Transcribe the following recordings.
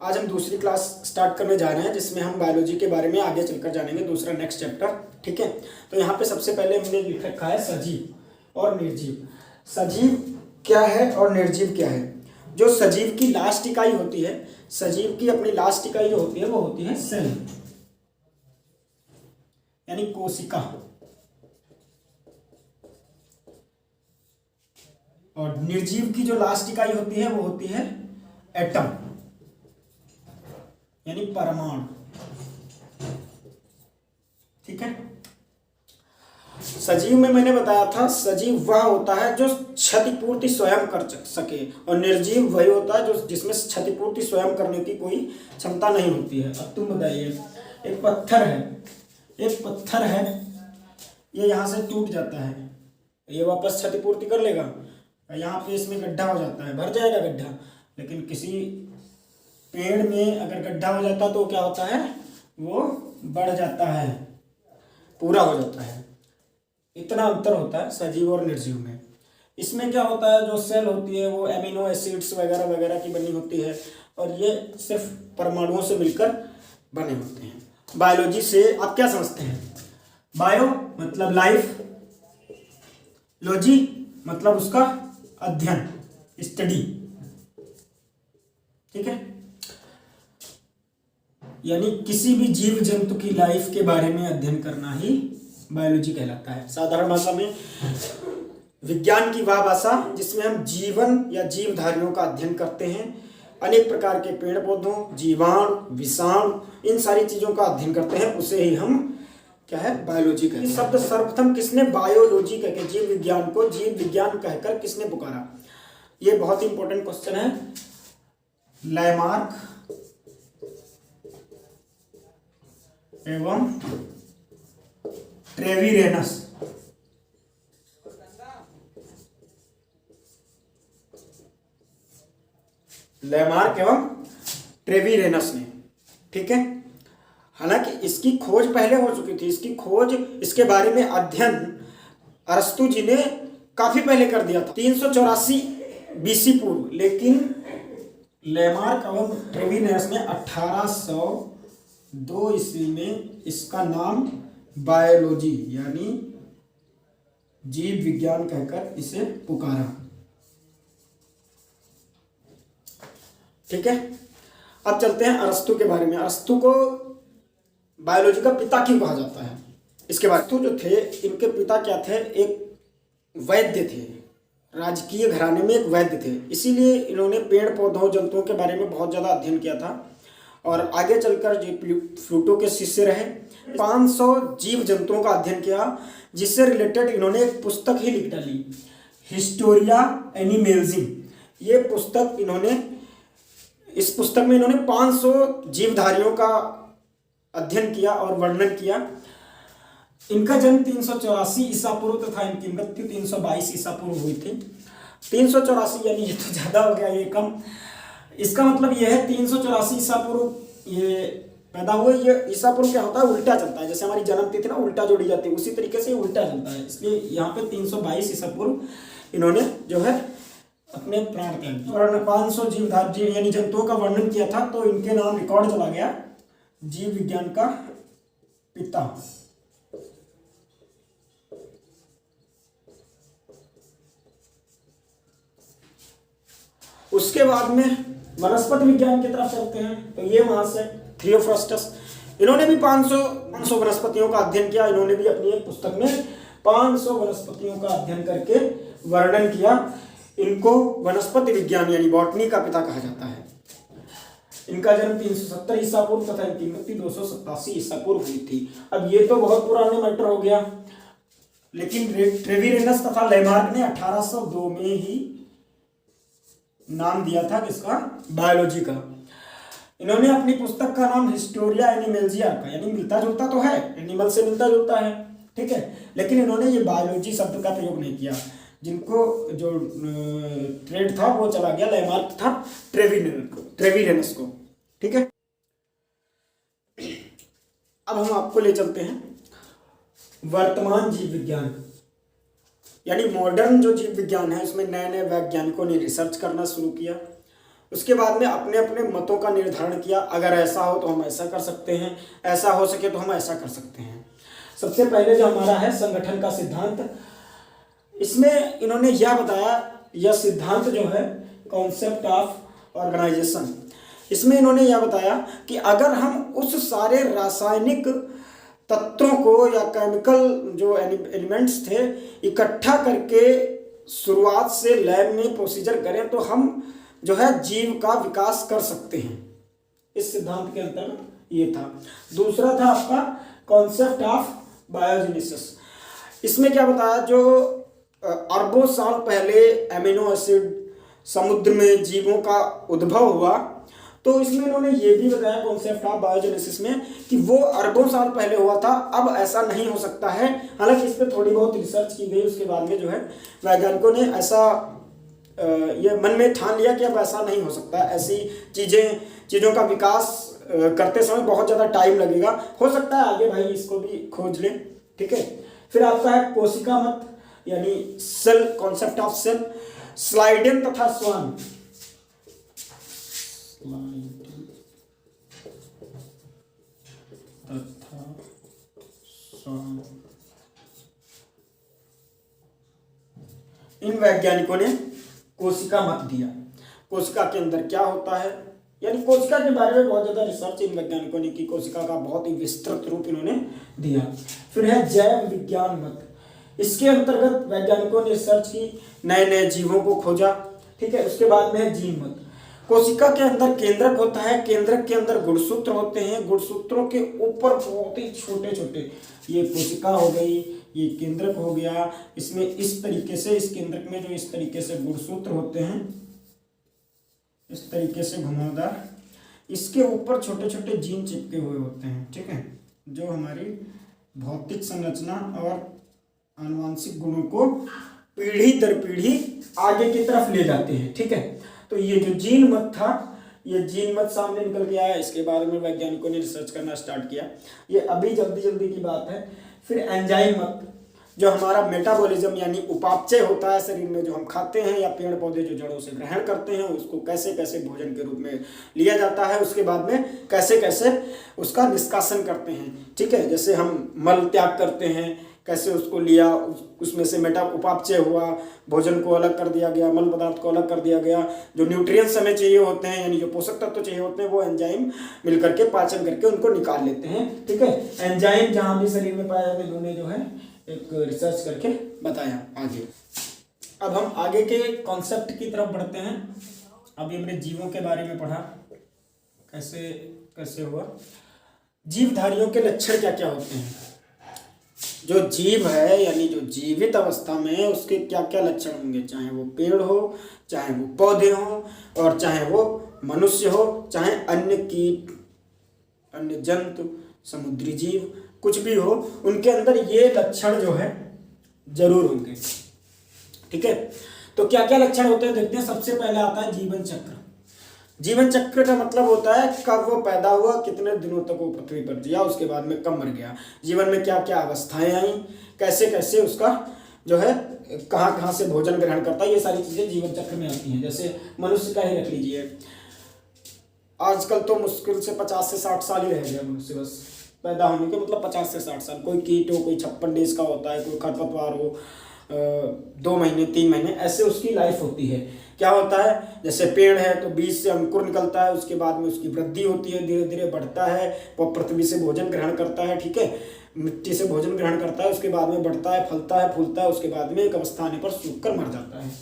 आज हम दूसरी क्लास स्टार्ट करने जा रहे हैं जिसमें हम बायोलॉजी के बारे में आगे चलकर जानेंगे, दूसरा नेक्स्ट चैप्टर। ठीक है, तो यहाँ पे सबसे पहले हमने लिख रखा है सजीव और निर्जीव। सजीव क्या है और निर्जीव क्या है? जो सजीव की लास्ट इकाई होती है, सजीव की अपनी लास्ट इकाई जो होती है वो होती है सेल, यानी कोशिका। और निर्जीव की जो लास्ट इकाई होती है वो होती है एटम, यानी परमाणु। ठीक है, सजीव में मैंने बताया था सजीव वह होता है जो क्षतिपूर्ति स्वयं कर सके, और निर्जीव वही होता है जो जिसमें क्षतिपूर्ति स्वयं करने की कोई क्षमता नहीं होती है। अब तुम बताइए, एक पत्थर है, ये यहाँ से टूट जाता है, ये वापस क्षतिपूर्ति कर लेगा? यहाँ पे इसमें गड्ढा हो जाता है, भर जाएगा गड्ढा। लेकिन किसी पेड़ में अगर गड्ढा हो जाता तो क्या होता है, वो बढ़ जाता है, पूरा हो जाता है। इतना अंतर होता है सजीव और निर्जीव में। इसमें क्या होता है, जो सेल होती है वो एमिनो एसिड्स वगैरह वगैरह की बनी होती है, और ये सिर्फ परमाणुओं से मिलकर बने होते हैं। बायोलॉजी से आप क्या समझते हैं? बायो मतलब लाइफ, लॉजी मतलब उसका अध्ययन, स्टडी। ठीक है, यानी किसी भी जीव जंतु की लाइफ के बारे में अध्ययन करना ही बायोलॉजी कहलाता है। साधारण भाषा में विज्ञान की वह भाषा जिसमें हम जीवन या जीवधारियों का अध्ययन करते हैं, अनेक प्रकार के पेड़ पौधों, जीवाणु, विषाणु, इन सारी चीजों का अध्ययन करते हैं, उसे ही हम क्या है, बायोलॉजी कहते हैं। शब्द सर्वप्रथम किसने बायोलॉजी कहकर, जीव विज्ञान को जीव विज्ञान कहकर किसने पुकारा? ये बहुत ही इंपॉर्टेंट क्वेश्चन है। लैमार्क एवं ट्रेविरेनस। लैमार्क एवं ट्रेविरेनस ने। ठीक है, हालांकि इसकी खोज पहले हो चुकी थी, इसके बारे में अध्ययन अरस्तु जी ने काफी पहले कर दिया था, 384 बीसी पूर्व। लेकिन लैमार्क एवं ट्रेविरेनस ने 1802 ईस्वी में इसका नाम बायोलॉजी यानी जीव विज्ञान कहकर इसे पुकारा। ठीक है, अब चलते हैं अरस्तु के बारे में। अरस्तु को बायोलॉजी का पिता क्यों कहा जाता है, इसके बाद। अरस्तु जो थे, इनके पिता क्या थे? एक वैद्य थे, राजकीय घराने में एक वैद्य थे। इसीलिए इन्होंने पेड़ पौधों जंतुओं के बारे में बहुत ज़्यादा अध्ययन किया था, और आगे चलकर जो प्लूटो के शिष्य रहे, 500 जीव जंतुओं का अध्ययन किया, जिससे रिलेटेड इन्होंने एक पुस्तक ही लिख डाली, हिस्टोरिया एनिमल्स। ये पुस्तक इस पुस्तक में इन्होंने 500 जीवधारियों का अध्ययन किया और वर्णन किया। इनका जन्म 384 ईसा पूर्व तथा इनकी मृत्यु 322 ईसा पूर्व हुई थी। 384 यानी ये तो ज़्यादा हो गया, ये कम। इसका मतलब ये है 384 ईसा पूर्व ये पैदा हुए। ये ईसा पूर्व क्या होता है, उल्टा चलता है, जैसे हमारी जन्म तिथि ना उल्टा जोड़ी जाती है, उसी तरीके से उल्टा चलता है। इसलिए यहाँ पे 322 ईसा पूर्व इन्होंने जो है अपने प्राण त्याग दिए और 500 जीव यानी जंतुओं का वर्णन किया था, तो इनके नाम रिकॉर्ड चला गया जीव विज्ञान का पिता। उसके बाद में वनस्पति विज्ञान की तरफ चलते हैं, तो ये वहां से थियोफ्रस्टस, इन्होंने भी 500 वनस्पतियों का अध्ययन किया। इन्होंने भी अपनी एक पुस्तक में 500 वनस्पतियों का अध्ययन करके वर्णन किया। इनको वनस्पति विज्ञान यानी बॉटनी का पिता कहा जाता है। इनका जन्म 370 ईसा पूर्व तथा इनकी मृत्यु 287 ईसा पूर्व हुई थी। अब ये तो बहुत पुराने मैटर हो गया, लेकिन ट्रेविरेनस तथा लैमार्क ने 1802 में ही नाम दिया था किसका, बायोलॉजी का। इन्होंने अपनी पुस्तक का नाम हिस्टोरिया एनिमल्जिया का, यानी मिलता जुलता तो है, एनिमल से मिलता जुलता है, ठीक है, लेकिन इन्होंने ये बायोलॉजी शब्द का प्रयोग नहीं किया। जिनको जो ट्रेड था वो चला गया लैमार्क था ट्रेविरेनस को। ठीक है, अब हम आपको ले चलते हैं वर्तमान जीव विज्ञान, यानी मॉडर्न जो जीव विज्ञान है उसमें नए नए वैज्ञानिकों ने रिसर्च करना शुरू किया, उसके बाद में अपने अपने मतों का निर्धारण किया, अगर ऐसा हो तो हम ऐसा कर सकते हैं, ऐसा हो सके तो हम ऐसा कर सकते हैं। सबसे पहले जो हमारा है संगठन का सिद्धांत, इसमें इन्होंने यह बताया, यह सिद्धांत जो है कॉन्सेप्ट ऑफ ऑर्गेनाइजेशन, इसमें इन्होंने यह बताया कि अगर हम उस सारे रासायनिक तत्वों को या केमिकल जो एलिमेंट्स थे इकट्ठा करके शुरुआत से लैब में प्रोसीजर करें तो हम जो है जीव का विकास कर सकते हैं। इस सिद्धांत के अंतर्गत ये था। दूसरा था आपका कॉन्सेप्ट ऑफ बायोजेनेसिस। इसमें क्या बताया, जो अरबों साल पहले एमिनो एसिड समुद्र में जीवों का उद्भव हुआ, तो इसमें इन्होंने ये भी बताया कॉन्सेप्ट ऑफ बायोजेनेसिस में कि वो अरबों साल पहले हुआ था, अब ऐसा नहीं हो सकता है। हालांकि इस पर थोड़ी बहुत रिसर्च की गई, उसके बाद में जो है वैज्ञानिकों ने ऐसा ये मन में ठान लिया कि अब ऐसा नहीं हो सकता, ऐसी चीज़ों का विकास करते समय बहुत ज़्यादा टाइम लगेगा, हो सकता है आगे भाई इसको भी खोज लें। ठीक है, फिर आपका है कोशिका मत यानी cell, concept of cell, Schleiden तथा स्वान। इन वैज्ञानिकों ने कोशिका मत दिया, कोशिका के अंदर क्या होता है, यानी कोशिका के बारे में बहुत ज़्यादा रिसर्च इन वैज्ञानिकों ने की, कोशिका का बहुत ही विस्तृत रूप इन्होंने दिया। फिर है जैव विज्ञान मत, इसके अंतर्गत वैज्ञानिकों ने रिसर्च की, नए नए जीवों को खोजा। ठीक है, उसके बाद में है जीन मत। कोशिका के अंदर केंद्रक होता है, केंद्रक के अंदर गुणसूत्र होते हैं, गुणसूत्रों के ऊपर बहुत ही छोटे छोटे, ये कोशिका हो गई, ये केंद्रक हो गया, इसमें इस तरीके से, इस केंद्रक में जो इस तरीके से गुणसूत्र होते हैं, इस तरीके से घुमावदार, इसके ऊपर छोटे छोटे जीन चिपके हुए होते हैं। ठीक है, जो हमारी भौतिक संरचना और आनुवांशिक गुणों को पीढ़ी दर पीढ़ी आगे की तरफ ले जाते हैं। ठीक है, तो ये जो जीन मत था, ये जीन मत सामने निकल के आया, इसके बारे में वैज्ञानिकों ने रिसर्च करना स्टार्ट किया, ये अभी जल्दी जल्दी की बात है। फिर एंजाइम मत, जो हमारा मेटाबॉलिज्म यानी उपापचय होता है शरीर में, जो हम खाते हैं या पेड़ पौधे जो जड़ों से ग्रहण करते हैं, उसको कैसे कैसे भोजन के रूप में लिया जाता है, उसके बाद में कैसे कैसे उसका निष्कासन करते हैं। ठीक है, जैसे हम मल त्याग करते हैं, कैसे उसको लिया, उसमें से उपापचय हुआ, भोजन को अलग कर दिया गया, मल पदार्थ को अलग कर दिया गया, जो न्यूट्रिएंट्स हमें चाहिए होते हैं यानी जो पोषक तत्व चाहिए होते हैं, वो एंजाइम मिल करके पाचन करके उनको निकाल लेते हैं। ठीक है, एंजाइम जहाँ भी शरीर में पाया जाता है, इन्होंने जो है एक रिसर्च करके बताया आगे। अब हम आगे के कॉन्सेप्ट की तरफ बढ़ते हैं। अभी हमने जीवों के बारे में पढ़ा, कैसे कैसे हुआ, जीवधारियों के लक्षण क्या क्या होते हैं। जो जीव है यानी जो जीवित अवस्था में है, उसके क्या क्या लक्षण होंगे, चाहे वो पेड़ हो, चाहे वो पौधे हो, और चाहे वो मनुष्य हो, चाहे अन्य कीट, अन्य जंतु, समुद्री जीव, कुछ भी हो, उनके अंदर ये लक्षण जो है जरूर होंगे। ठीक है, तो क्या क्या लक्षण होते हैं देखते हैं। सबसे पहले आता है जीवन चक्र। जीवन चक्र का मतलब होता है कब वो पैदा हुआ, कितने दिनों तक वो पृथ्वी पर जिया, उसके बाद में कब मर गया, जीवन में क्या क्या अवस्थाएं आई, कैसे कैसे उसका जो है कहाँ कहाँ से भोजन ग्रहण करता है, ये सारी चीज़ें जीवन चक्र में आती हैं। जैसे मनुष्य का ही रख लीजिए, आजकल तो मुश्किल से 50 से 60 साल ही रह गया मनुष्य, बस पैदा होने के मतलब 50 से 60 साल। कोई कीट हो, कोई 56 डेज का होता है, कोई खरपतवार हो 2 महीने 3 महीने, ऐसे उसकी लाइफ होती है। क्या होता है, जैसे पेड़ है तो बीज से अंकुर निकलता है, उसके बाद में उसकी वृद्धि होती है, धीरे धीरे बढ़ता है, वो पृथ्वी से भोजन ग्रहण करता है। ठीक है, मिट्टी से भोजन ग्रहण करता है, उसके बाद में बढ़ता है, फलता है, फूलता है, उसके बाद में एक अवस्था आने पर सूख कर मर जाता है।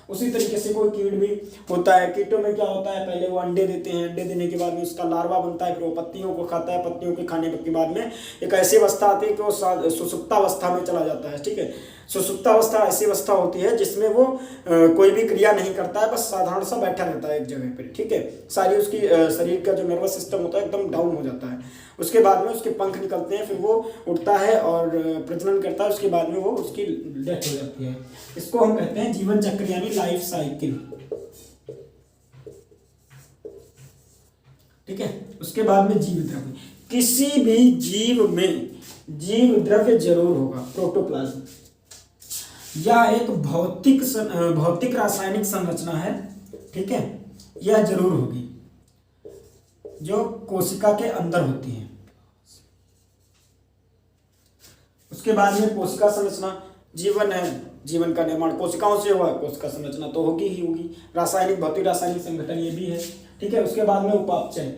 उसी तरीके से कोई कीट भी होता है। कीटों में क्या होता है, पहले वो अंडे देते हैं, अंडे देने के बाद में उसका लार्वा बनता है, फिर वो पत्तियों को खाता है, पत्तियों के खाने के बाद में एक ऐसी अवस्था आती है कि वो सुसुप्तावस्था में चला जाता है। ठीक है, सुसुप्तावस्था ऐसी अवस्था होती है जिसमें वो कोई भी क्रिया नहीं करता है, बस साधारण सा बैठा रहता है एक जगह पर। ठीक है, सारी उसकी शरीर का जो नर्वस सिस्टम होता है एकदम डाउन हो जाता है। उसके बाद में उसके पंख निकलते हैं, फिर वो उठता है और प्रजनन करता है, उसके बाद में वो उसकी डेथ हो जाती है। इसको हम कहते हैं जीवन चक्र यानी लाइफ साइकिल। ठीक है, उसके बाद में जीव द्रव्य, किसी भी जीव में जीव द्रव्य जरूर होगा। प्रोटोप्लाज्म यह एक भौतिक रासायनिक संरचना है। ठीक है, यह जरूर होगी जो कोशिका के अंदर होती है। उसके बाद में कोशिका संरचना, जीवन है, जीवन का निर्माण कोशिकाओं से हुआ, कोशिका संरचना तो होगी ही होगी। रासायनिक, भौतिक रासायनिक संगठन ये भी है, ठीक है। उसके बाद में उपापचय,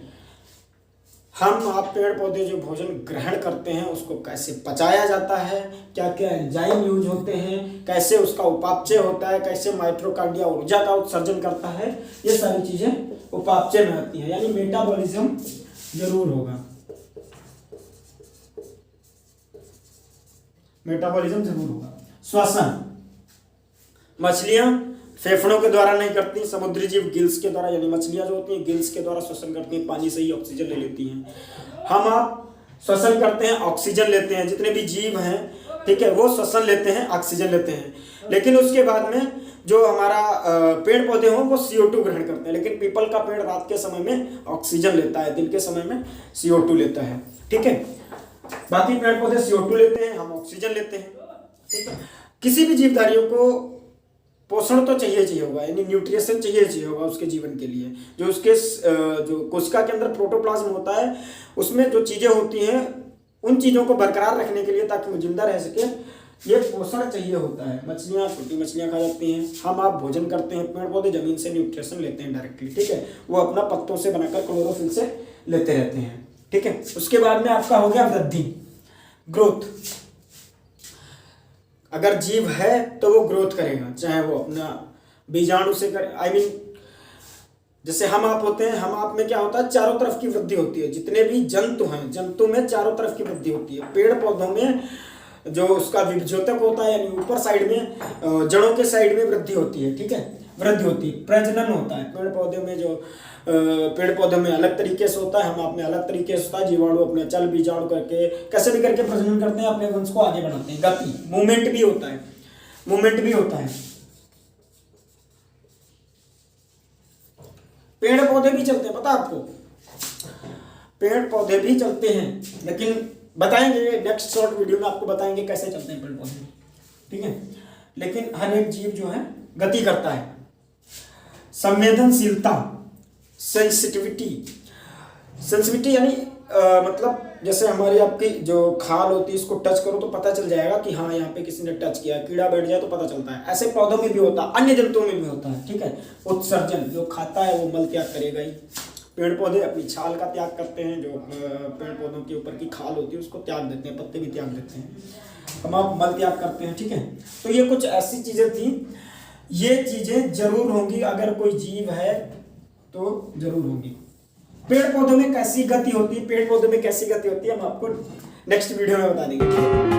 हम आप पेड़ पौधे जो भोजन ग्रहण करते हैं उसको कैसे पचाया जाता है, क्या क्या एंजाइम यूज होते हैं, कैसे उसका उपापचय होता है, कैसे माइटोकॉन्ड्रिया ऊर्जा का उत्सर्जन करता है, ये सारी चीजें उपापचय में आती है। यानी मेटाबॉलिज्म जरूर होगा, मेटाबॉलिज्म जरूर होगा। श्वसन, मछलियां फेफड़ों के द्वारा नहीं करती, समुद्री जीव गिल्स के द्वारा, यानी मछलियां जो होती हैं गिल्स के द्वारा श्वसन करती हैं, पानी से ही ऑक्सीजन ले लेती हैं। हम आप श्वसन करते हैं, ऑक्सीजन लेते हैं, जितने भी जीव हैं, ठीक है, वो श्वसन लेते हैं, ऑक्सीजन लेते हैं। लेकिन उसके बाद में जो हमारा पेड़ पौधे हों वो CO2 ग्रहण करते हैं। लेकिन पीपल का पेड़ रात के समय में ऑक्सीजन लेता है, दिन के समय में CO2 लेता है, ठीक है। बाकी पेड़ पौधे CO2 लेते हैं, हम ऑक्सीजन लेते हैं, ठीक है। किसी भी जीवधारियों को पोषण तो चाहिए होगा, यानी न्यूट्रिशन चाहिए होगा उसके जीवन के लिए। जो उसके जो कोशिका के अंदर प्रोटोप्लाज्म होता है उसमें जो चीज़ें होती हैं उन चीज़ों को बरकरार रखने के लिए, ताकि वो जिंदा रह सके, ये पोषण चाहिए होता है। मछलियाँ, छोटी मछलियाँ खा जाती हैं, हम आप भोजन करते हैं, पेड़ पौधे जमीन से न्यूट्रिशन लेते हैं डायरेक्टली, ठीक है। वो अपना पत्तों से बनाकर क्लोरोफिल से लेते रहते हैं, ठीक है। उसके बाद में आपका हो गया वृद्धि, ग्रोथ। अगर जीव है तो वो ग्रोथ करेगा, चाहे वो अपना बीजाणु से करे, आई मीन जैसे हम आप होते हैं, हम आप में क्या होता है, चारों तरफ की वृद्धि होती है। जितने भी जंतु हैं, जंतु में चारों तरफ की वृद्धि होती है। पेड़ पौधों में जो उसका विभज्योतक होता है, यानी ऊपर साइड में, जड़ों के साइड में वृद्धि होती है, ठीक है, वृद्धि होती है। प्रजनन होता है पेड़ पौधे में, जो पेड़ पौधे में अलग तरीके से होता है, हम आप में अलग तरीके से होता है। जीवाणु अपने चल बीजाणु करके कैसे भी करके प्रजनन करते हैं, अपने वंश को आगे बढ़ाते हैं। गति, मूवमेंट भी होता है, मूवमेंट भी होता है। पेड़ पौधे भी चलते हैं, पता आपको, पेड़ पौधे भी चलते हैं, लेकिन बताएंगे नेक्स्ट शॉर्ट वीडियो में, आपको बताएंगे कैसे चलते हैं पेड़ पौधे, ठीक है। लेकिन हर एक जीव जो है गति करता है। संवेदनशीलता, सेंसिटिविटी, सेंसिटिविटी यानी मतलब जैसे हमारी आपकी जो खाल होती है, इसको टच करो तो पता चल जाएगा कि हाँ यहाँ पे किसी ने टच किया, कीड़ा बैठ जाए तो पता चलता है। ऐसे पौधों में भी होता है, अन्य जंतुओं में भी होता है, ठीक है। उत्सर्जन, जो खाता है वो मल त्याग करेगा ही। पेड़ पौधे अपनी छाल का त्याग करते हैं, जो पेड़ पौधों के ऊपर की खाल होती है उसको त्याग देते हैं, पत्ते भी त्याग देते हैं, हम आप मल त्याग करते हैं, ठीक है। तो ये कुछ ऐसी चीजें थी, ये चीजें जरूर होंगी, अगर कोई जीव है तो जरूर होंगी। पेड़ पौधों में कैसी गति होती है, पेड़ पौधों में कैसी गति होती है, हम आपको नेक्स्ट वीडियो में बता देंगे।